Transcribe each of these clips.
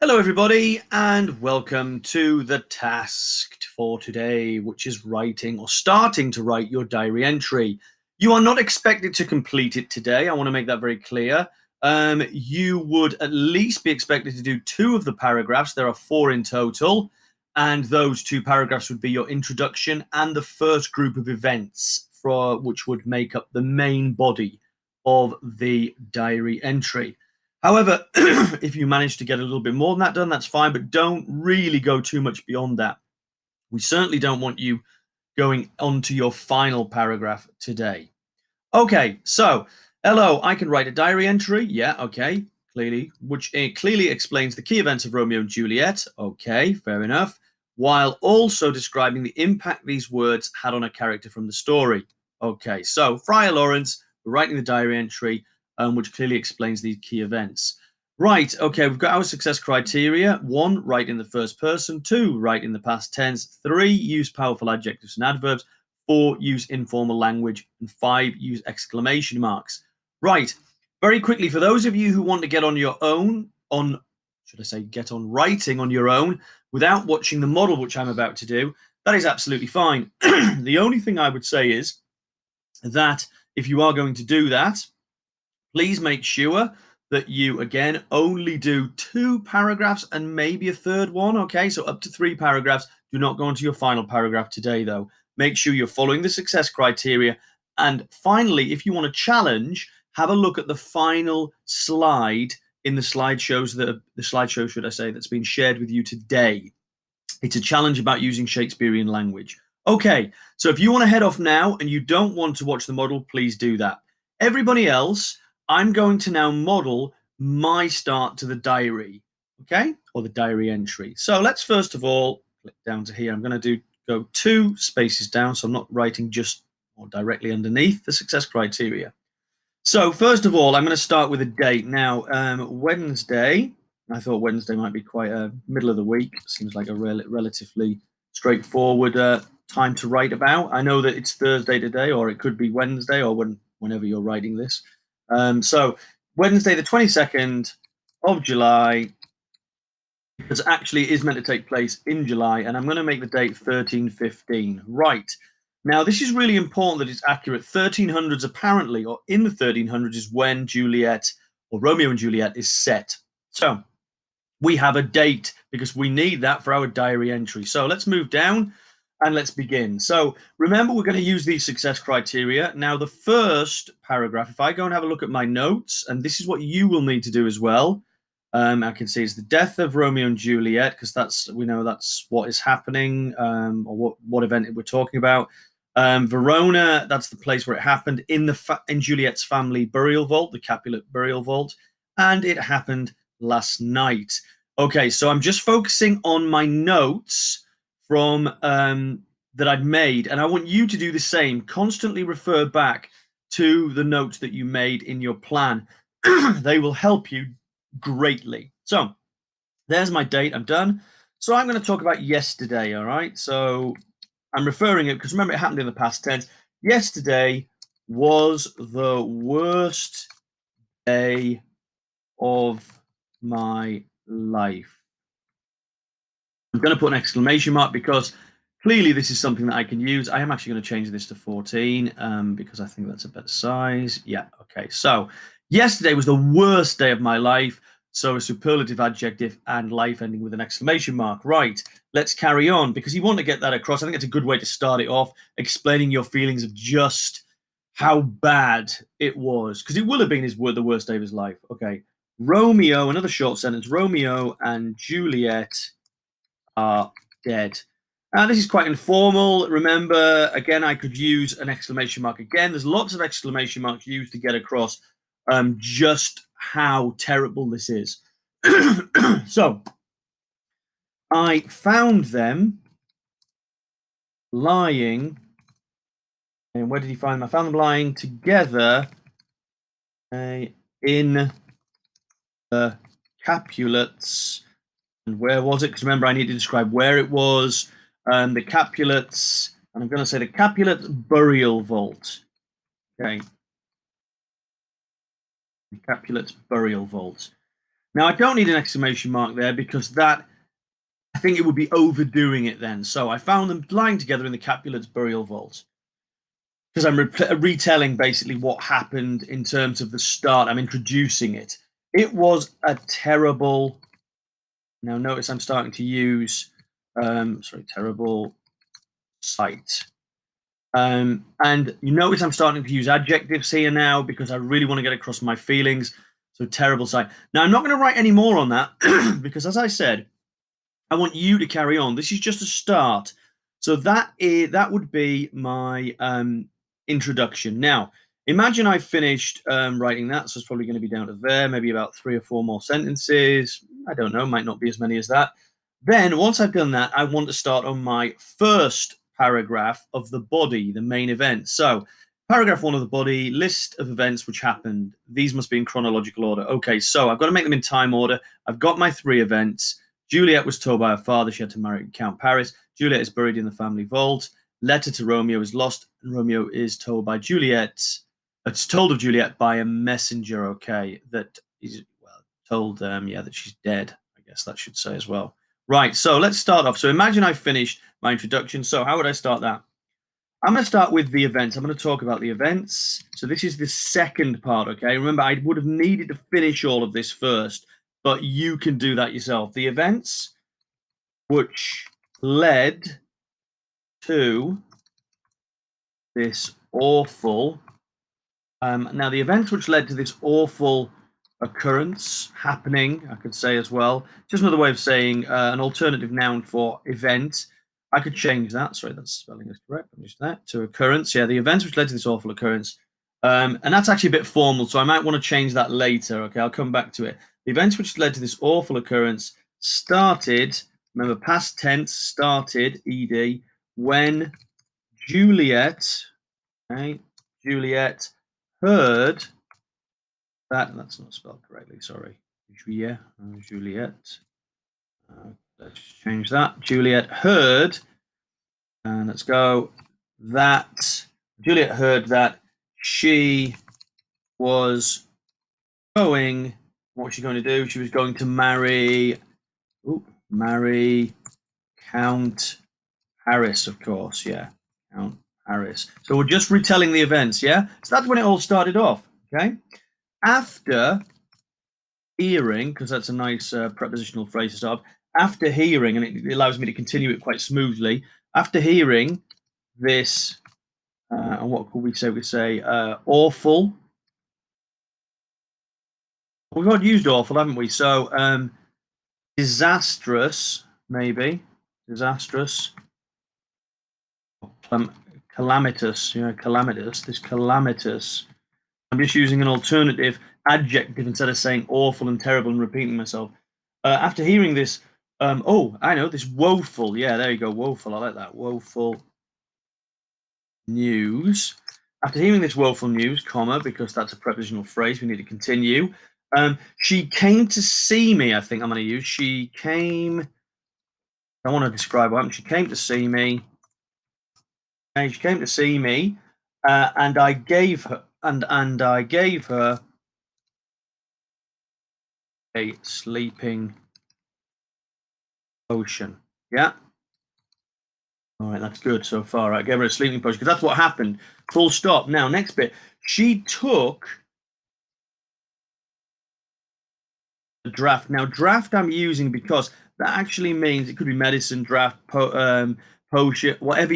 Hello, everybody, and welcome to the task for today, which is writing or starting to write your diary entry. You are not expected to complete it today. I want to make that very clear. You would at least be expected to do two of the paragraphs. There are four in total, and those two paragraphs would be your introduction and the first group of events which would make up the main body of the diary entry. However, if you manage to get a little bit more than that done, that's fine, but don't really go too much beyond that. We certainly don't want you going on to your final paragraph today. Okay, so hello, I can write a diary entry. Yeah, okay, clearly, which clearly explains the key events of Romeo and Juliet. Okay, fair enough. While also describing the impact these words had on a character from the story. Okay, so Friar Lawrence, writing the diary entry, which clearly explains these key events. Right, okay, we've got our success criteria. 1, write in the first person. 2, write in the past tense. 3, use powerful adjectives and adverbs. 4, use informal language. And 5, use exclamation marks. Right, very quickly, for those of you who want to get on your own, should I say, get on writing on your own without watching the model, which I'm about to do, that is absolutely fine. The only thing I would say is that if you are going to do that, please make sure that you, again, only do 2 paragraphs and maybe a third one. Okay, so up to 3 paragraphs. Do not go into your final paragraph today, though. Make sure you're following the success criteria. And finally, if you want a challenge, have a look at the final slide in the slideshow, should I say, that's been shared with you today. It's a challenge about using Shakespearean language. Okay, so if you want to head off now and you don't want to watch the model, please do that. Everybody else, I'm going to now model my start to the diary, okay, or the diary entry. So let's first of all click down to here. I'm going to go 2 spaces down, so I'm not writing just or directly underneath the success criteria. So first of all, I'm going to start with a date. Now, Wednesday, I thought Wednesday might be quite a middle of the week. Seems like a relatively straightforward time to write about. I know that it's Thursday today, or it could be Wednesday, or whenever you're writing this. So Wednesday, the 22nd of July, because actually it is meant to take place in July, and I'm going to make the date 1315. Right. Now, this is really important that it's accurate. 1300s, apparently, or in the 1300s, is when Juliet, or Romeo and Juliet, is set. So we have a date because we need that for our diary entry. So let's move down and let's begin. So remember, we're going to use these success criteria. Now, the first paragraph, if I go and have a look at my notes, and this is what you will need to do as well. I can see it's the death of Romeo and Juliet, because we know that's what is happening, or what event we're talking about. Verona, that's the place where it happened, in Juliet's family burial vault, the Capulet burial vault, and it happened last night. Okay, so I'm just focusing on my notes from that I'd made, and I want you to do the same. Constantly refer back to the notes that you made in your plan. They will help you greatly. So there's my date. I'm done. So I'm going to talk about yesterday. All right. So I'm referring it because remember, it happened in the past tense. Yesterday was the worst day of my life. I'm going to put an exclamation mark because clearly this is something that I can use. I am actually going to change this to 14 because I think that's a better size. Yeah, okay. So yesterday was the worst day of my life. So a superlative adjective and life ending with an exclamation mark. Right, let's carry on because you want to get that across. I think it's a good way to start it off, explaining your feelings of just how bad it was, because it will have been the worst day of his life. Okay, Romeo, another short sentence. Romeo and Juliet are dead. This is quite informal. Remember, again, I could use an exclamation mark. Again, there's lots of exclamation marks used to get across just how terrible this is. So, I found them lying. And where did he find them? I found them lying together in the Capulets. And where was it? Because remember, I need to describe where it was. The Capulets, and I'm going to say the Capulet burial vault. Okay. The Capulet burial vault. Now, I don't need an exclamation mark there because that, I think it would be overdoing it then. So I found them lying together in the Capulets' burial vault because I'm retelling basically what happened in terms of the start. I'm introducing it. It was a terrible. Now, notice I'm starting to use, terrible sight. And you notice I'm starting to use adjectives here now because I really want to get across my feelings. So, terrible sight. Now, I'm not going to write any more on that because, as I said, I want you to carry on. This is just a start. So that would be my introduction. Now, imagine I finished writing that, so it's probably going to be down to there, maybe about 3 or 4 more sentences. I don't know, might not be as many as that. Then, once I've done that, I want to start on my first paragraph of the body, the main event. So, paragraph 1 of the body, list of events which happened. These must be in chronological order. Okay, so I've got to make them in time order. I've got my 3 events. Juliet was told by her father she had to marry Count Paris. Juliet is buried in the family vault. Letter to Romeo is lost, and Romeo is told by Juliet. It's told of Juliet by a messenger. Okay, that is told that she's dead. I guess that should say as well. Right. So let's start off. So imagine I finished my introduction. So how would I start that? I'm going to start with the events. I'm going to talk about the events. So this is the second part, okay? Remember, I would have needed to finish all of this first, but you can do that yourself. The events which led to this awful. Now, the events which led to this awful occurrence, happening, I could say as well. Just another way of saying an alternative noun for event. I could change that. Sorry, that spelling is correct. I'm just that to occurrence. Yeah, the events which led to this awful occurrence. And that's actually a bit formal, so I might want to change that later. Okay, I'll come back to it. The events which led to this awful occurrence started, remember, past tense, started, ed, when Juliet, okay, Juliet heard that's not spelled correctly, sorry. Juliet. Let's change that. Juliet heard, and let's go, that Juliet heard that she was going, what was she going to do? She was going to marry Count Paris, of course, yeah. Count Paris. So we're just retelling the events, yeah? So that's when it all started off, okay? After hearing, because that's a nice prepositional phrase to start off, after hearing, and it allows me to continue it quite smoothly, after hearing this, and what could we say? We say awful. We've already used awful, haven't we? So disastrous, maybe. Disastrous. Calamitous, calamitous. This calamitous. I'm just using an alternative adjective instead of saying awful and terrible and repeating myself. After hearing this, I know, this woeful. Yeah, there you go, woeful. I like that. Woeful news. After hearing this woeful news, comma, because that's a prepositional phrase, we need to continue. She came to see me, I think I'm going to use. She came, I want to describe what happened. She came to see me. And she came to see me, and I gave her, and I gave her a sleeping potion. Yeah. All right, that's good so far. I gave her a sleeping potion because that's what happened. Full stop. Now, next bit. She took the draft. Now, draft I'm using because that actually means it could be medicine, draft, potion,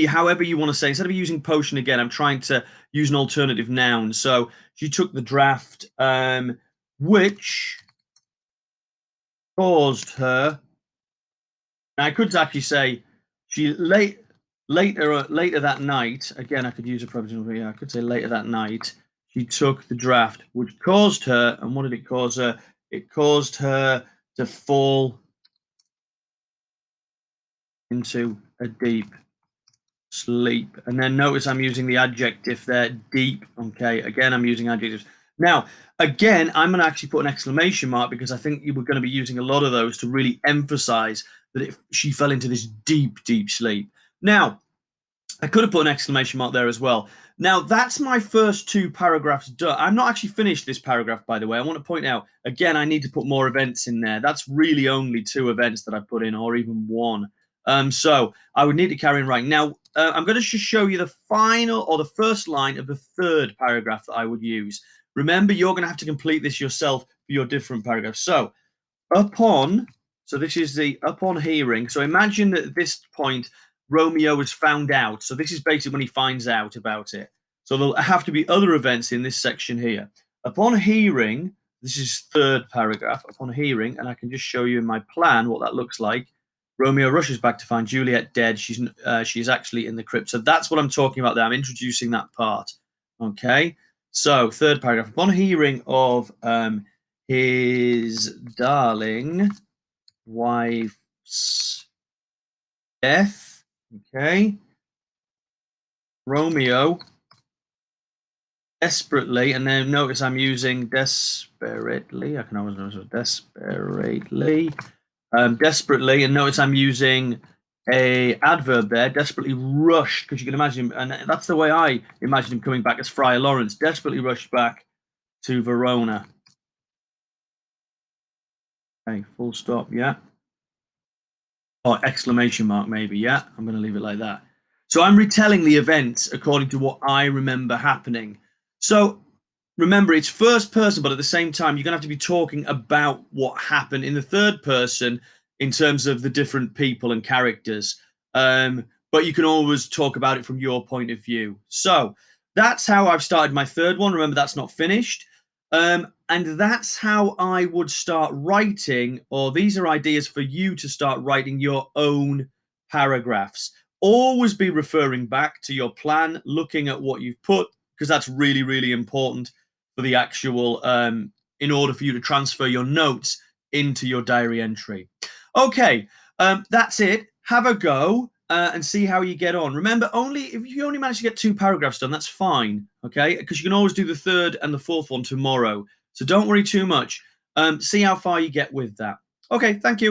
however you want to say. Instead of using potion again, I'm trying to use an alternative noun. So she took the draft, which caused her. Now, I could actually say she later that night. Again, I could use a preposition. Yeah, I could say later that night she took the draft, which caused her. And what did it cause her? It caused her to fall into a deep sleep. And then notice I'm using the adjective there, deep. Okay, again, I'm using adjectives. Now, again, I'm going to actually put an exclamation mark because I think you were going to be using a lot of those to really emphasize that she fell into this deep, deep sleep. Now, I could have put an exclamation mark there as well. Now, that's my first two paragraphs done. I'm not actually finished this paragraph, by the way. I want to point out, again, I need to put more events in there. That's really only two events that I put in, or even one. So I would need to carry on writing. Now, I'm going to just show you the final or the first line of the third paragraph that I would use. Remember, you're going to have to complete this yourself for your different paragraphs. So, upon, so this is the upon hearing. So imagine that at this point, Romeo has found out. So this is basically when he finds out about it. So there'll have to be other events in this section here. Upon hearing, this is third paragraph, upon hearing, and I can just show you in my plan what that looks like. Romeo rushes back to find Juliet dead. She's actually in the crypt. So that's what I'm talking about there. I'm introducing that part. Okay. So third paragraph. Upon hearing of his darling wife's death, okay, Romeo desperately, and then notice I'm using desperately. I can always notice desperately, desperately, and notice I'm using a adverb there. Desperately rushed, because you can imagine, and that's the way I imagine him coming back as Friar Lawrence. Desperately rushed back to Verona. Okay, full stop. Yeah. Or exclamation mark, maybe. Yeah, I'm going to leave it like that. So I'm retelling the events according to what I remember happening. So remember, it's first person, but at the same time, you're going to have to be talking about what happened in the third person in terms of the different people and characters. But you can always talk about it from your point of view. So that's how I've started my third one. Remember, that's not finished. And that's how I would start writing, or these are ideas for you to start writing your own paragraphs. Always be referring back to your plan, looking at what you've put, because that's really, really important for the actual, in order for you to transfer your notes into your diary entry. Okay, that's it. Have a go and see how you get on. Remember, only if you only manage to get two paragraphs done, that's fine. Okay, because you can always do the third and the fourth one tomorrow. So don't worry too much. See how far you get with that. Okay, thank you.